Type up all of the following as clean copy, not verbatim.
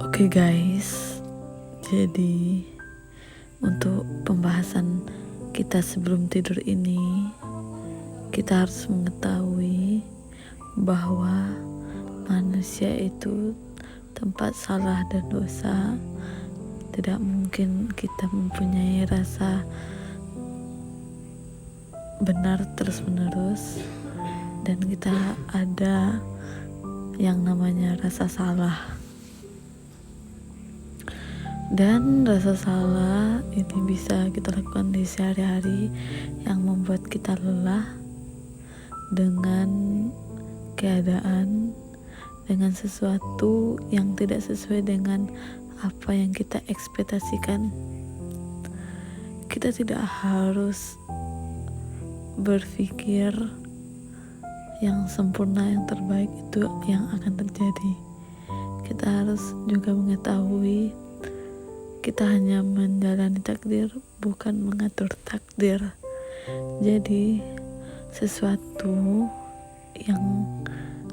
Oke guys, jadi untuk pembahasan kita sebelum tidur ini, kita harus mengetahui bahwa manusia itu tempat salah dan dosa. Tidak mungkin kita mempunyai rasa benar terus-menerus, dan kita ada yang namanya rasa salah. Dan rasa salah ini bisa kita lakukan di sehari-hari yang membuat kita lelah dengan keadaan, dengan sesuatu yang tidak sesuai dengan apa yang kita ekspektasikan. Kita tidak harus berpikir yang sempurna, yang terbaik itu yang akan terjadi. Kita harus juga mengetahui kita hanya menjalani takdir, bukan mengatur takdir. Jadi sesuatu yang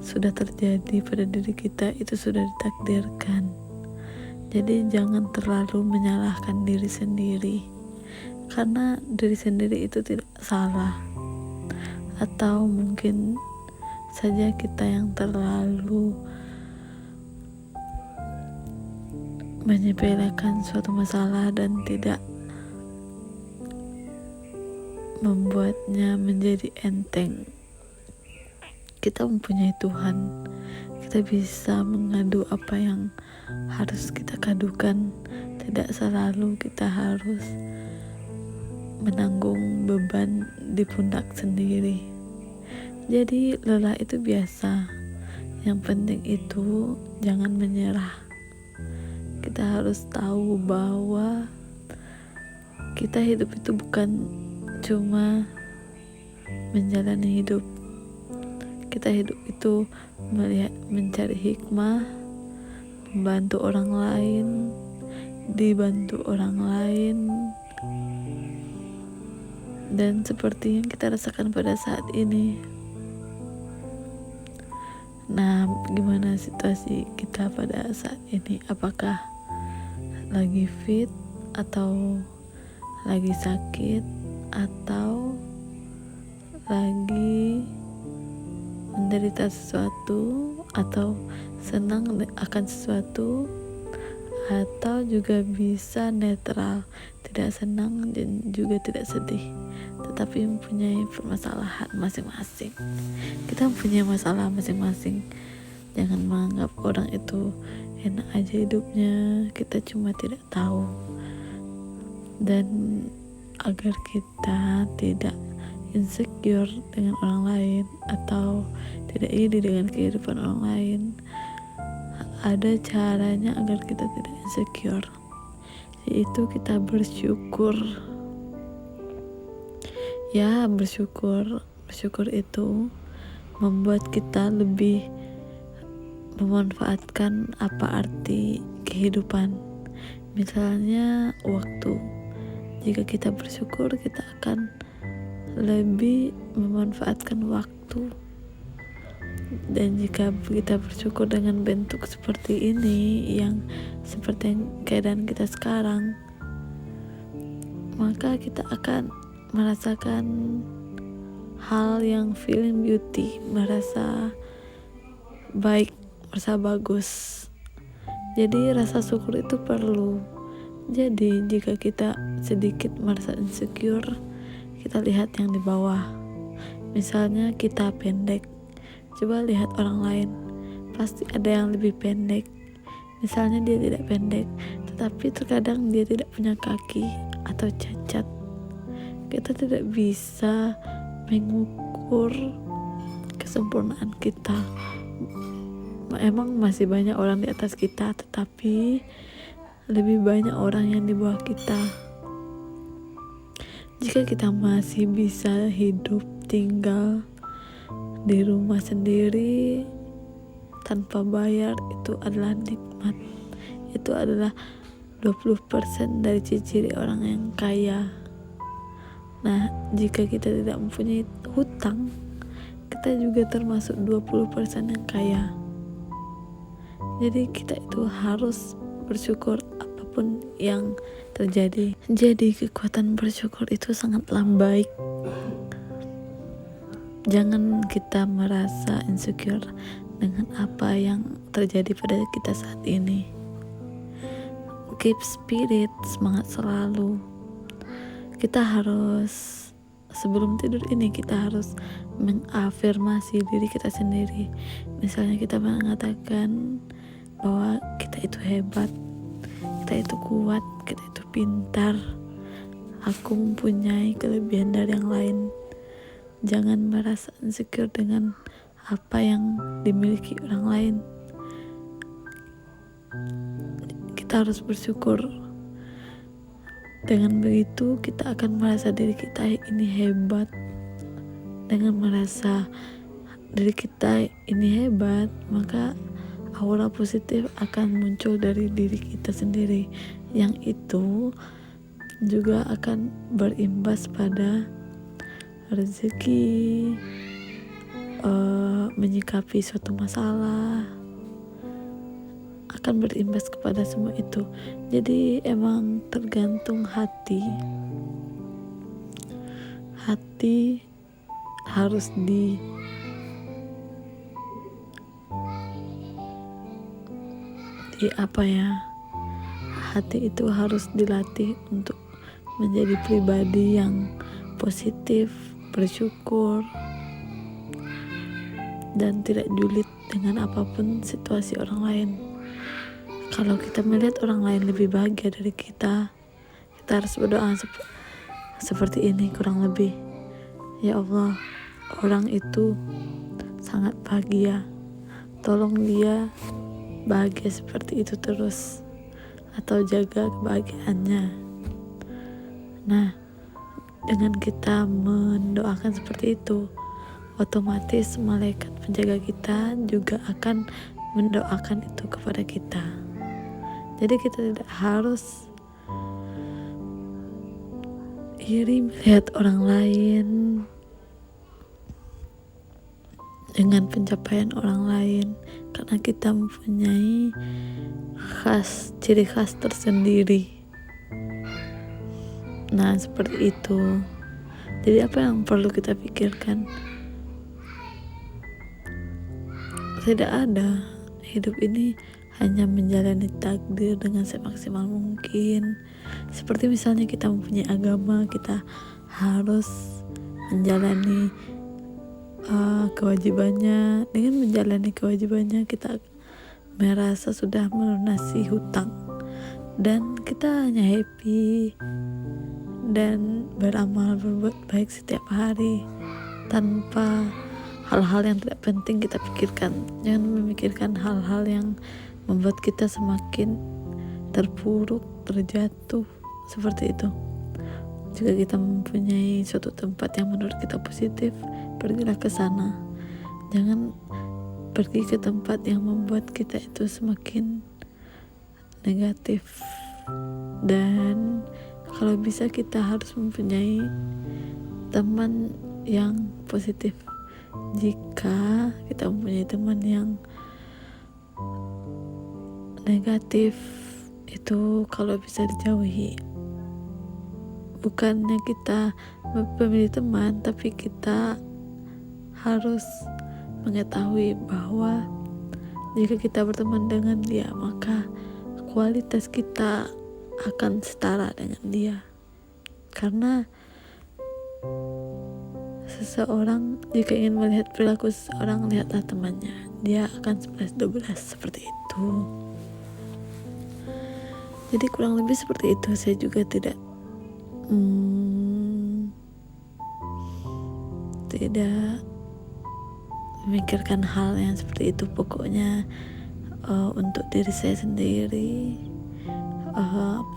sudah terjadi pada diri kita itu sudah ditakdirkan. Jadi jangan terlalu menyalahkan diri sendiri, karena diri sendiri itu tidak salah. Atau mungkin saja kita yang terlalu menyepelekan suatu masalah dan tidak membuatnya menjadi enteng. Kita mempunyai Tuhan, kita bisa mengadu apa yang harus kita kadukan. Tidak selalu kita harus menanggung beban di pundak sendiri. Jadi lelah itu biasa, yang penting itu jangan menyerah. Kita harus tahu bahwa kita hidup itu bukan cuma menjalani hidup. Kita hidup itu mencari hikmah, membantu orang lain, dibantu orang lain. Dan seperti yang kita rasakan pada saat ini. Nah, gimana situasi kita pada saat ini? Apakah lagi fit, atau lagi sakit, atau lagi menderita sesuatu, atau senang akan sesuatu, atau juga bisa netral, tidak senang dan juga tidak sedih, tetapi mempunyai permasalahan masing-masing. Kita mempunyai masalah masing-masing. Jangan menganggap orang itu enak aja hidupnya, kita cuma tidak tahu. Dan agar kita tidak insecure dengan orang lain atau tidak iri dengan kehidupan orang lain, ada caranya agar kita tidak insecure, yaitu kita bersyukur. Ya, bersyukur itu membuat kita lebih memanfaatkan apa arti kehidupan. Misalnya waktu. Jika kita bersyukur, kita akan lebih memanfaatkan waktu. Dan jika kita bersyukur dengan bentuk seperti ini, yang seperti keadaan kita sekarang, maka kita akan merasakan hal yang feeling beauty, merasa baik, merasa bagus. Jadi rasa syukur itu perlu. Jadi jika kita sedikit merasa insecure, kita lihat yang di bawah. Misalnya kita pendek, coba lihat orang lain, pasti ada yang lebih pendek. Misalnya dia tidak pendek, tetapi terkadang dia tidak punya kaki atau cacat. Kita tidak bisa mengukur kesempurnaan kita. Emang masih banyak orang di atas kita, tetapi lebih banyak orang yang di bawah kita. Jika kita masih bisa hidup tinggal di rumah sendiri tanpa bayar, itu adalah nikmat. Itu adalah 20% dari ciri orang yang kaya. Nah, jika kita tidak mempunyai hutang, kita juga termasuk 20% yang kaya. Jadi kita itu harus bersyukur apapun yang terjadi. Jadi kekuatan bersyukur itu sangatlah baik. Jangan kita merasa insecure dengan apa yang terjadi pada kita saat ini. Keep spirit, semangat selalu. Kita harus, sebelum tidur ini kita harus mengafirmasi diri kita sendiri. Misalnya kita mengatakan bahwa kita itu hebat, kita itu kuat, kita itu pintar, aku mempunyai kelebihan dari yang lain. Jangan merasa insecure dengan apa yang dimiliki orang lain. Kita harus bersyukur. Dengan begitu kita akan merasa diri kita ini hebat. Dengan merasa diri kita ini hebat, maka aura positif akan muncul dari diri kita sendiri, yang itu juga akan berimbas pada rezeki, menyikapi suatu masalah, akan berimbas kepada semua itu. Jadi emang tergantung hati harus hati itu harus dilatih untuk menjadi pribadi yang positif, bersyukur, dan tidak julid dengan apapun situasi orang lain. Kalau kita melihat orang lain lebih bahagia dari kita harus berdoa seperti ini kurang lebih. Ya Allah, orang itu sangat bahagia, tolong dia bahagia seperti itu terus, atau jaga kebahagiaannya. Nah, dengan kita mendoakan seperti itu, otomatis malaikat penjaga kita juga akan mendoakan itu kepada kita. Jadi kita tidak harus iri melihat orang lain dengan pencapaian orang lain, karena kita mempunyai ciri khas tersendiri. Nah, seperti itu. Jadi apa yang perlu kita pikirkan? Tidak ada. Hidup ini hanya menjalani takdir dengan semaksimal mungkin. Seperti misalnya kita mempunyai agama, kita harus menjalani kewajibannya. Dengan menjalani kewajibannya kita merasa sudah melunasi hutang, dan kita hanya happy dan beramal berbuat baik setiap hari tanpa hal-hal yang tidak penting kita pikirkan. Jangan memikirkan hal-hal yang membuat kita semakin terpuruk, terjatuh, seperti itu. Jika kita mempunyai suatu tempat yang menurut kita positif, pergilah ke sana. Jangan pergi ke tempat yang membuat kita itu semakin negatif. Dan kalau bisa kita harus mempunyai teman yang positif. Jika kita mempunyai teman yang negatif, itu kalau bisa dijauhi. Bukannya kita memilih teman, tapi kita harus mengetahui bahwa jika kita berteman dengan dia, maka kualitas kita akan setara dengan dia. Karena seseorang jika ingin melihat perilaku seseorang, lihatlah temannya, dia akan 11-12 seperti itu. Jadi kurang lebih seperti itu. Saya juga tidak memikirkan hal yang seperti itu. Pokoknya untuk diri saya sendiri,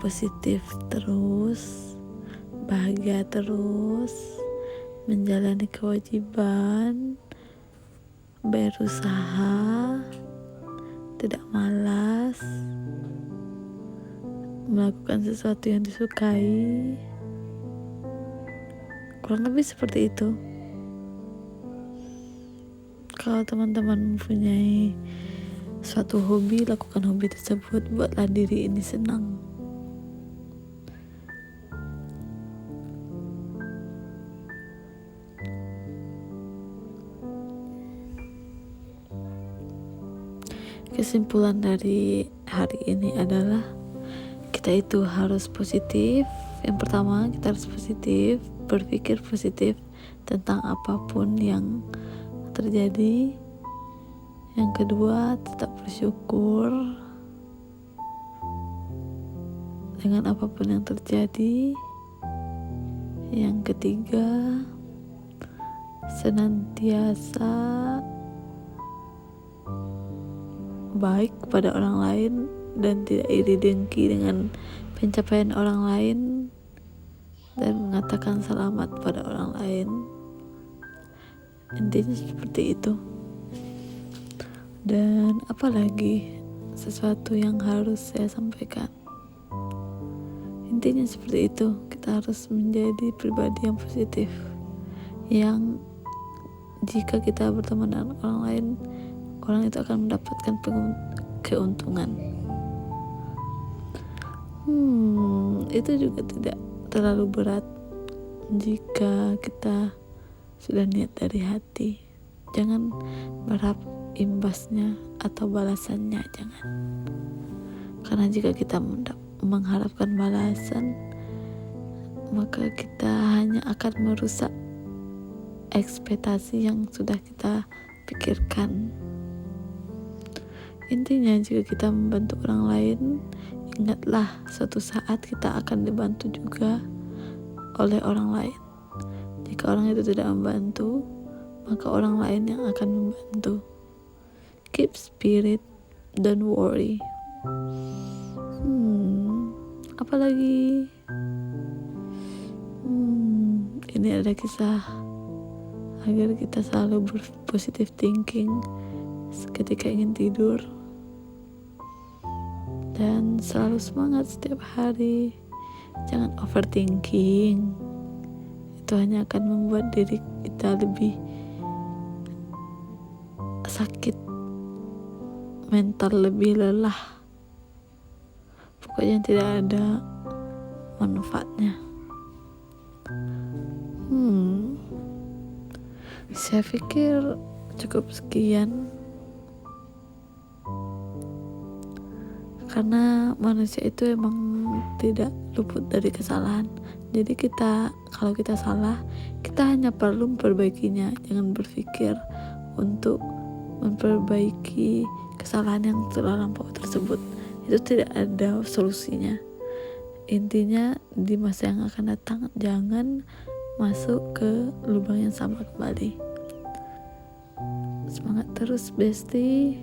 positif terus, bahagia terus, menjalani kewajiban, berusaha, tidak malas, melakukan sesuatu yang disukai. Kurang lebih seperti itu. Kalau teman-teman mempunyai suatu hobi, lakukan hobi tersebut, buatlah diri ini senang. Kesimpulan dari hari ini adalah kita itu harus positif. Yang pertama, kita harus positif, berpikir positif tentang apapun yang terjadi. Yang kedua, tetap bersyukur dengan apapun yang terjadi. Yang ketiga, senantiasa baik kepada orang lain dan tidak iri dengki dengan pencapaian orang lain, dan mengatakan selamat pada orang lain. Intinya seperti itu. Dan apalagi sesuatu yang harus saya sampaikan, intinya seperti itu. Kita harus menjadi pribadi yang positif, yang jika kita berteman dengan orang lain, orang itu akan mendapatkan keuntungan. Itu juga tidak terlalu berat jika kita sudah niat dari hati. Jangan berharap imbasnya atau balasannya, jangan. Karena jika kita mengharapkan balasan, maka kita hanya akan merusak ekspektasi yang sudah kita pikirkan. Intinya, jika kita membantu orang lain, ingatlah suatu saat kita akan dibantu juga oleh orang lain. Jika orang itu tidak membantu, maka orang lain yang akan membantu. Keep spirit, don't worry. Apalagi ini ada kisah agar kita selalu berpositif thinking ketika ingin tidur, dan selalu semangat setiap hari. Jangan overthinking, itu hanya akan membuat diri kita lebih sakit, mental lebih lelah. Pokoknya tidak ada manfaatnya. Saya pikir cukup sekian, karena manusia itu emang tidak luput dari kesalahan. Jadi kalau kita salah, kita hanya perlu memperbaikinya. Jangan berpikir untuk memperbaiki kesalahan yang telah lampau tersebut. Itu tidak ada solusinya. Intinya, di masa yang akan datang jangan masuk ke lubang yang sama kembali. Semangat terus, bestie.